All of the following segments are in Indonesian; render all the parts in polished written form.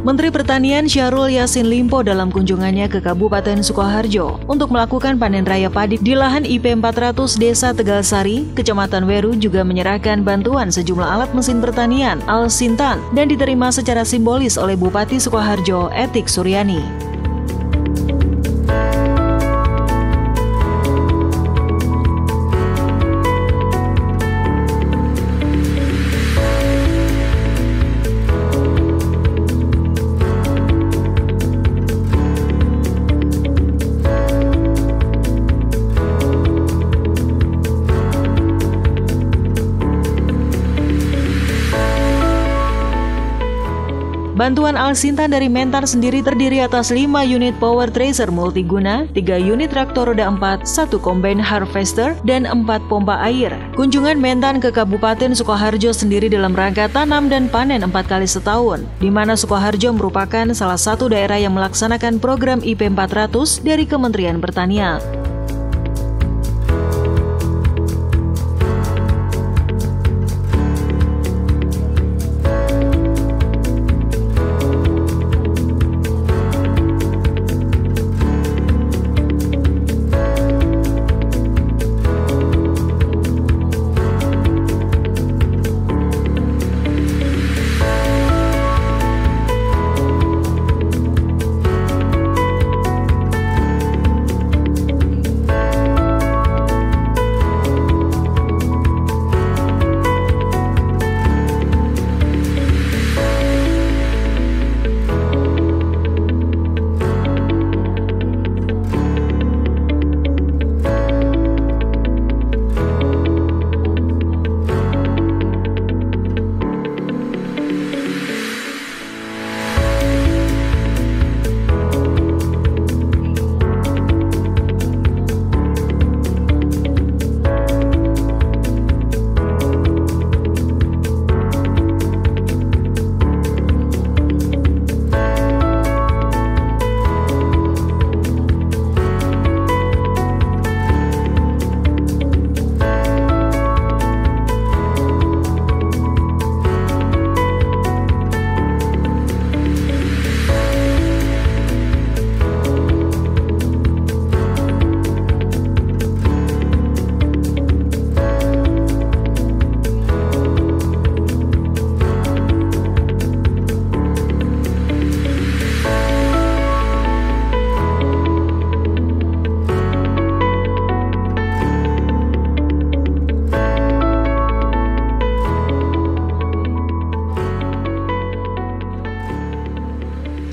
Menteri Pertanian Syahrul Yassin Limpo dalam kunjungannya ke Kabupaten Sukoharjo untuk melakukan panen raya padi di lahan IP 400 Desa Tegalsari, Kecamatan Weru juga menyerahkan bantuan sejumlah alat mesin pertanian Al-Sintan dan diterima secara simbolis oleh Bupati Sukoharjo Etik Suryani. Bantuan Al-Sintan dari Mentan sendiri terdiri atas 5 unit power tracer multiguna, 3 unit traktor roda 4, 1 combine harvester, dan 4 pompa air. Kunjungan Mentan ke Kabupaten Sukoharjo sendiri dalam rangka tanam dan panen 4 kali setahun, di mana Sukoharjo merupakan salah satu daerah yang melaksanakan program IP 400 dari Kementerian Pertanian.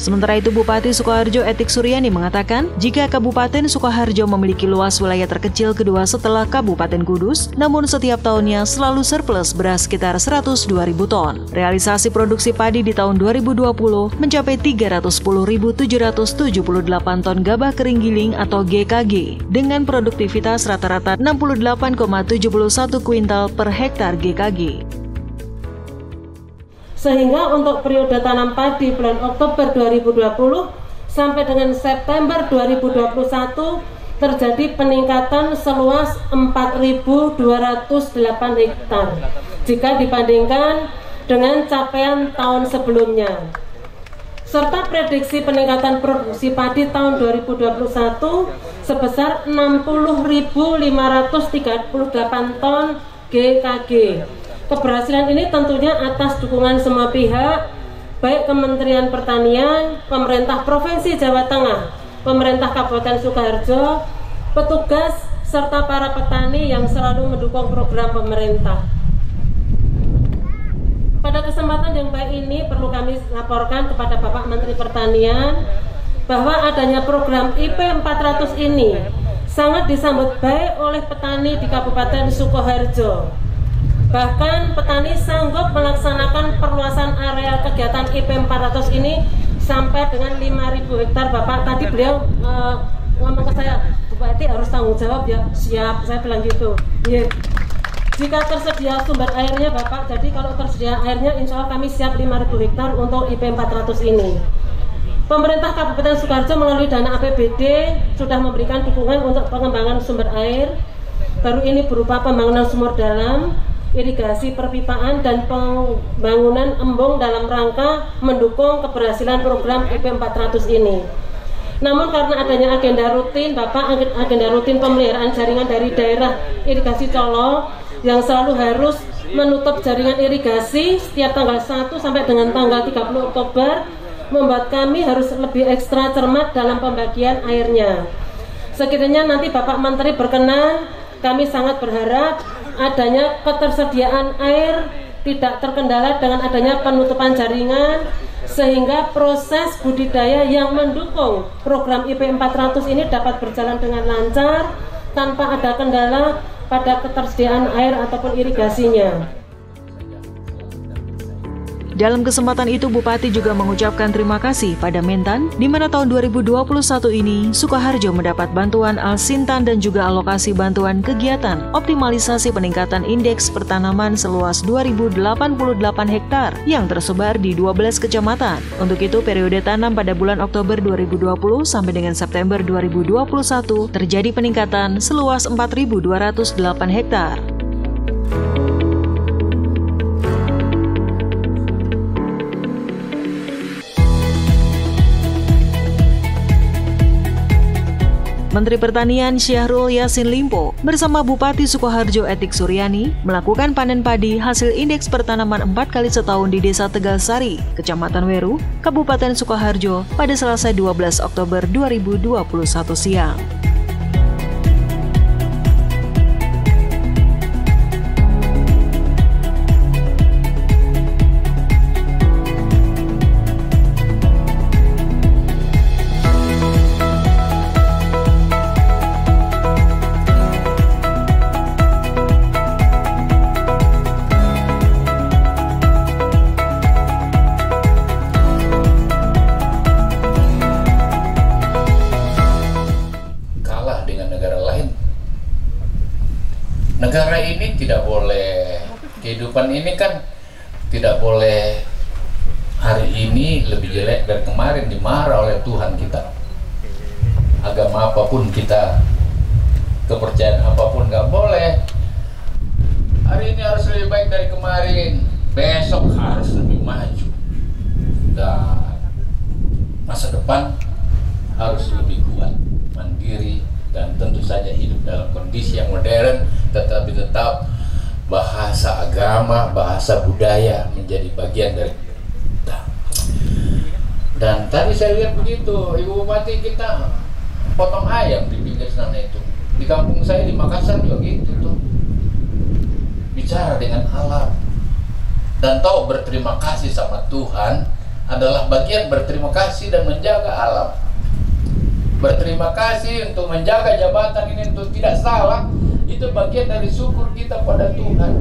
Sementara itu, Bupati Sukoharjo Etik Suryani mengatakan, jika Kabupaten Sukoharjo memiliki luas wilayah terkecil kedua setelah Kabupaten Kudus, namun setiap tahunnya selalu surplus beras sekitar 102.000 ton. Realisasi produksi padi di tahun 2020 mencapai 310.778 ton gabah kering giling atau GKG, dengan produktivitas rata-rata 68,71 kuintal per hektar GKG. Sehingga untuk periode tanam padi bulan Oktober 2020 sampai dengan September 2021 terjadi peningkatan seluas 4.208 hektar jika dibandingkan dengan capaian tahun sebelumnya. Serta prediksi peningkatan produksi padi tahun 2021 sebesar 60.538 ton GKG. Keberhasilan ini tentunya atas dukungan semua pihak, baik Kementerian Pertanian, pemerintah Provinsi Jawa Tengah, pemerintah Kabupaten Sukoharjo, petugas, serta para petani yang selalu mendukung program pemerintah. Pada kesempatan yang baik ini perlu kami laporkan kepada Bapak Menteri Pertanian bahwa adanya program IP 400 ini sangat disambut baik oleh petani di Kabupaten Sukoharjo. Bahkan petani sanggup melaksanakan perluasan area kegiatan IP 400 ini sampai dengan 5.000 hektar. Bapak tadi beliau ngomong ke saya, Bupati harus tanggung jawab ya. Siap, saya bilang gitu. Yeah. Jika tersedia sumber airnya Bapak, jadi kalau tersedia airnya insya Allah kami siap 5.000 hektar untuk IP 400 ini. Pemerintah Kabupaten Sukoharjo melalui dana APBD sudah memberikan dukungan untuk pengembangan sumber air. Baru ini berupa pembangunan sumur dalam irigasi perpipaan dan pembangunan embung dalam rangka mendukung keberhasilan program IP 400 ini. Namun karena adanya agenda rutin pemeliharaan jaringan dari daerah irigasi Colo yang selalu harus menutup jaringan irigasi setiap tanggal 1 sampai dengan tanggal 30 Oktober, membuat kami harus lebih ekstra cermat dalam pembagian airnya. Sekiranya nanti Bapak Menteri berkenan, kami sangat berharap adanya ketersediaan air tidak terkendala dengan adanya penutupan jaringan, sehingga proses budidaya yang mendukung program IP 400 ini dapat berjalan dengan lancar tanpa ada kendala pada ketersediaan air ataupun irigasinya. Dalam kesempatan itu, Bupati juga mengucapkan terima kasih pada Mentan, di mana tahun 2021 ini Sukoharjo mendapat bantuan Al-Sintan dan juga alokasi bantuan kegiatan optimalisasi peningkatan indeks pertanaman seluas 2.088 hektar yang tersebar di 12 kecamatan. Untuk itu, periode tanam pada bulan Oktober 2020 sampai dengan September 2021 terjadi peningkatan seluas 4.208 hektar. Menteri Pertanian Syahrul Yassin Limpo bersama Bupati Sukoharjo Etik Suryani melakukan panen padi hasil indeks pertanaman 4 kali setahun di Desa Tegalsari, Kecamatan Weru, Kabupaten Sukoharjo pada Selasa 12 Oktober 2021 siang. Negara ini tidak boleh, kehidupan ini kan tidak boleh hari ini lebih jelek dari kemarin, dimarah oleh Tuhan kita. Agama apapun kita, kepercayaan apapun nggak boleh. Hari ini harus lebih baik dari kemarin, besok harus lebih maju, dan masa depan harus lebih kuat, mandiri, dan tentu saja hidup dalam kondisi yang modern, tetapi tetap bahasa agama, bahasa budaya menjadi bagian dari kita. Dan tadi saya lihat begitu, Ibu Bupati, kita potong ayam di pinggir sana itu. Di kampung saya di Makassar juga gitu tuh. Bicara dengan alam dan tahu berterima kasih sama Tuhan adalah bagian berterima kasih dan menjaga alam. Berterima kasih untuk menjaga jabatan ini untuk tidak salah, itu bagian dari syukur kita pada Tuhan.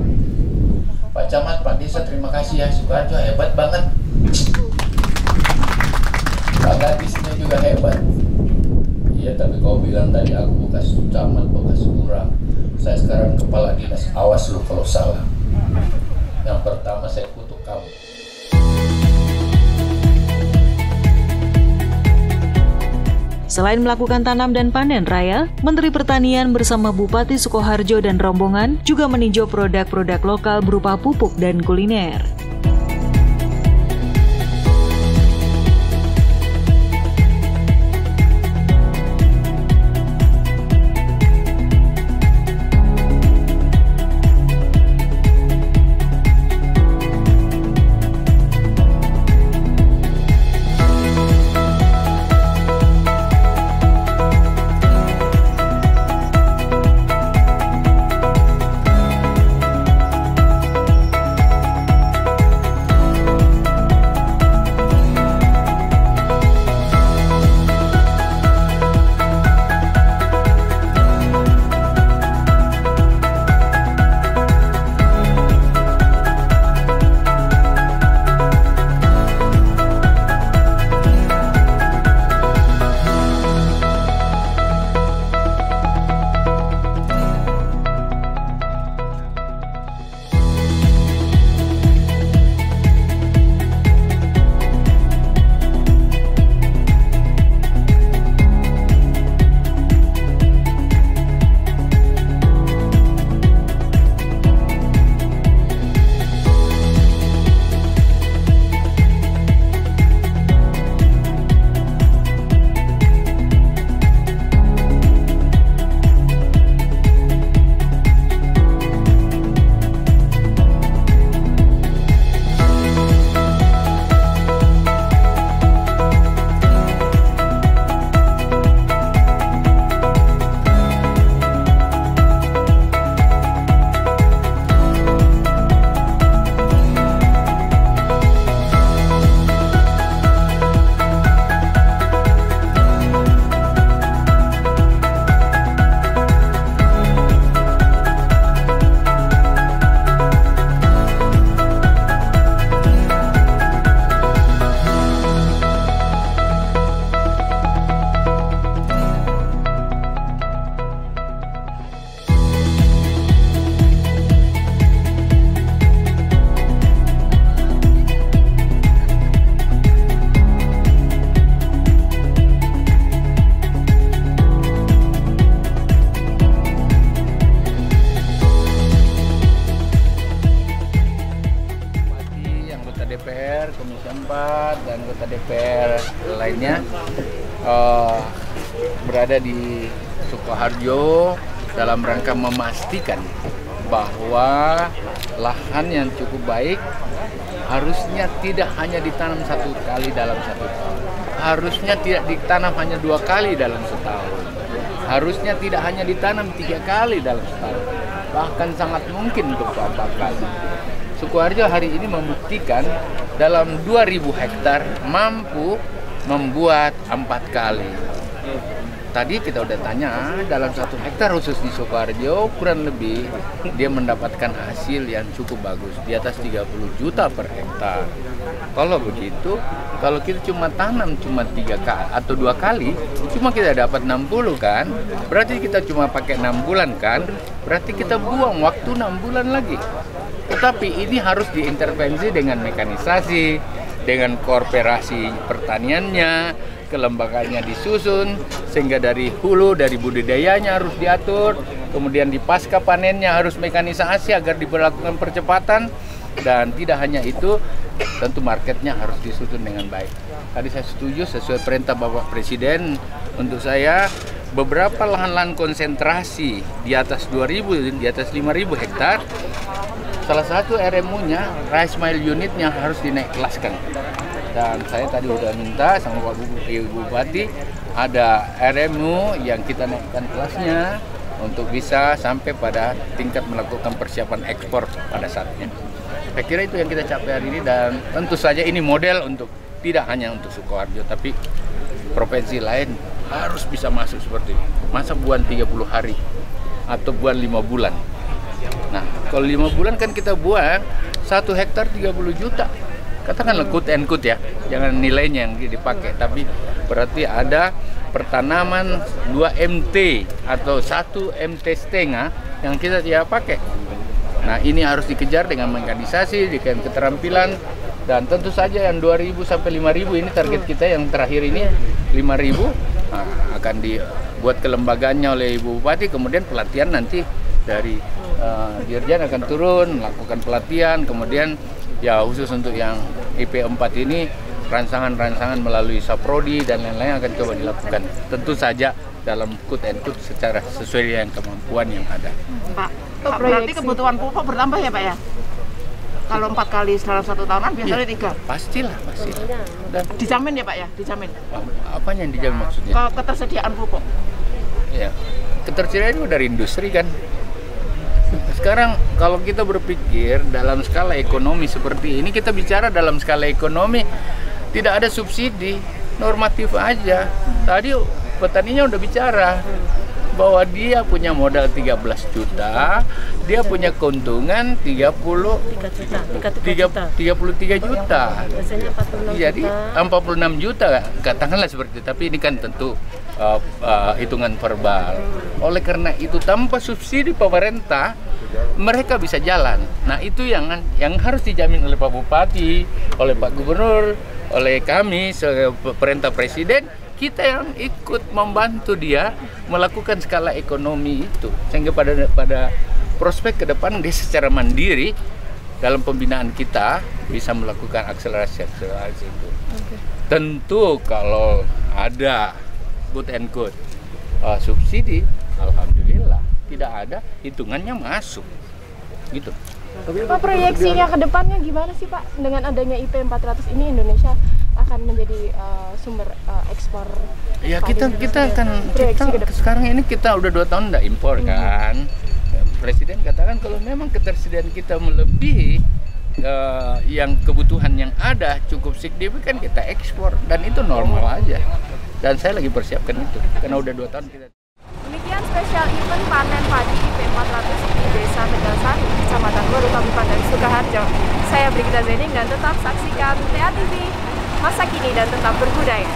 Pak Camat, Pak Desa, terima kasih ya, Sukoharjo hebat banget. Pak Gadisnya juga hebat. Iya, tapi kau bilang tadi aku bekas camat, bekas lurah. Saya sekarang kepala dinas, awas lu kalau salah. Yang pertama saya kutuk kamu. Selain melakukan tanam dan panen raya, Menteri Pertanian bersama Bupati Sukoharjo dan rombongan juga meninjau produk-produk lokal berupa pupuk dan kuliner. DPR lainnya berada di Sukoharjo dalam rangka memastikan bahwa lahan yang cukup baik harusnya tidak hanya ditanam 1 kali dalam 1 tahun, harusnya tidak ditanam hanya 2 kali dalam setahun, harusnya tidak hanya ditanam 3 kali dalam setahun, bahkan sangat mungkin untuk 4 kali. Sukoharjo hari ini membuktikan dalam 2.000 hektar mampu membuat 4 kali. Tadi kita udah tanya, dalam 1 hektar khusus di Sukoharjo kurang lebih dia mendapatkan hasil yang cukup bagus, di atas 30 juta per hektar. Kalau begitu, kalau kita cuma tanam cuma 3 kali atau 2 kali, cuma kita dapat 60 kan? Berarti kita cuma pakai 6 bulan kan? Berarti kita buang waktu 6 bulan lagi. Tetapi ini harus diintervensi dengan mekanisasi, dengan kooperasi pertaniannya, kelembagaannya disusun, sehingga dari hulu, dari budidayanya harus diatur, kemudian di pasca panennya harus mekanisasi agar diberlakukan percepatan, dan tidak hanya itu, tentu marketnya harus disusun dengan baik. Tadi saya setuju sesuai perintah Bapak Presiden, untuk saya beberapa lahan-lahan konsentrasi di atas 2.000, di atas 5.000 hektar, salah satu RMU-nya, rice mill unitnya harus dinaik kelaskan. Dan saya tadi udah minta sama Pak Bupati, ada RMU yang kita naikkan kelasnya untuk bisa sampai pada tingkat melakukan persiapan ekspor pada saatnya. Saya kira itu yang kita capai hari ini, dan tentu saja ini model untuk tidak hanya untuk Sukoharjo, tapi provinsi lain harus bisa masuk seperti ini. Masa buan 30 hari atau buan 5 bulan. Nah, kalau 5 bulan kan kita buang 1 hektar 30 juta. Katakanlah quote and quote ya, jangan nilainya yang dipakai, tapi berarti ada pertanaman 2 MT atau 1 MT setengah yang kita tidak pakai. Nah, ini harus dikejar dengan mekanisasi, dengan keterampilan, dan tentu saja yang 2.000 sampai 5.000 ini target kita yang terakhir ini 5.000 akan dibuat kelembagaannya oleh Ibu Bupati, kemudian pelatihan nanti dari Dirjen akan turun melakukan pelatihan, kemudian ya khusus untuk yang IP 4 ini rancangan-rancangan melalui Saprodi dan lain-lain akan coba dilakukan. Tentu saja dalam quote and quote secara sesuai dengan kemampuan yang ada. Pak, berarti kebutuhan pupuk bertambah ya Pak ya? Kalau 4 kali dalam 1 tahun kan biasanya 3. Pastilah. Dan dijamin ya Pak ya? Dijamin. Apanya yang dijamin maksudnya? Ketersediaan pupuk. Ya, ketersediaan itu dari industri kan. Sekarang kalau kita berpikir dalam skala ekonomi seperti ini, kita bicara dalam skala ekonomi, tidak ada subsidi, normatif aja. Tadi petaninya udah bicara bahwa dia punya modal 13 juta, dia punya keuntungan 33 juta. Jadi 46 juta, katakanlah seperti itu. Tapi ini kan tentu hitungan verbal. Oleh karena itu, tanpa subsidi pemerintah, mereka bisa jalan. Nah, itu yang harus dijamin oleh Pak Bupati, oleh Pak Gubernur, oleh kami sebagai perintah Presiden. Kita yang ikut membantu dia melakukan skala ekonomi itu, sehingga pada prospek ke depan dia secara mandiri dalam pembinaan kita bisa melakukan akselerasi itu. Okay. Tentu kalau ada quote and quote subsidi, alhamdulillah. Tidak ada, hitungannya masuk gitu. Pak, proyeksinya ke depannya gimana sih Pak? Dengan adanya IP 400 ini, Indonesia akan menjadi sumber ekspor. Ya, kita sekarang ini kita udah 2 tahun nggak impor kan. Presiden katakan kalau memang ketersediaan kita melebihi yang kebutuhan yang ada cukup signifikan, kita ekspor, dan itu normal aja. Dan saya lagi persiapkan itu karena udah 2 tahun kita. Demikian spesial event panen padi IP 400 di Desa Tegalsari, Kecamatan Guru, Kabupaten Sukoharjo. Saya Brigita Zening, dan tetap saksikan TA TV, masa kini dan tetap berbudaya.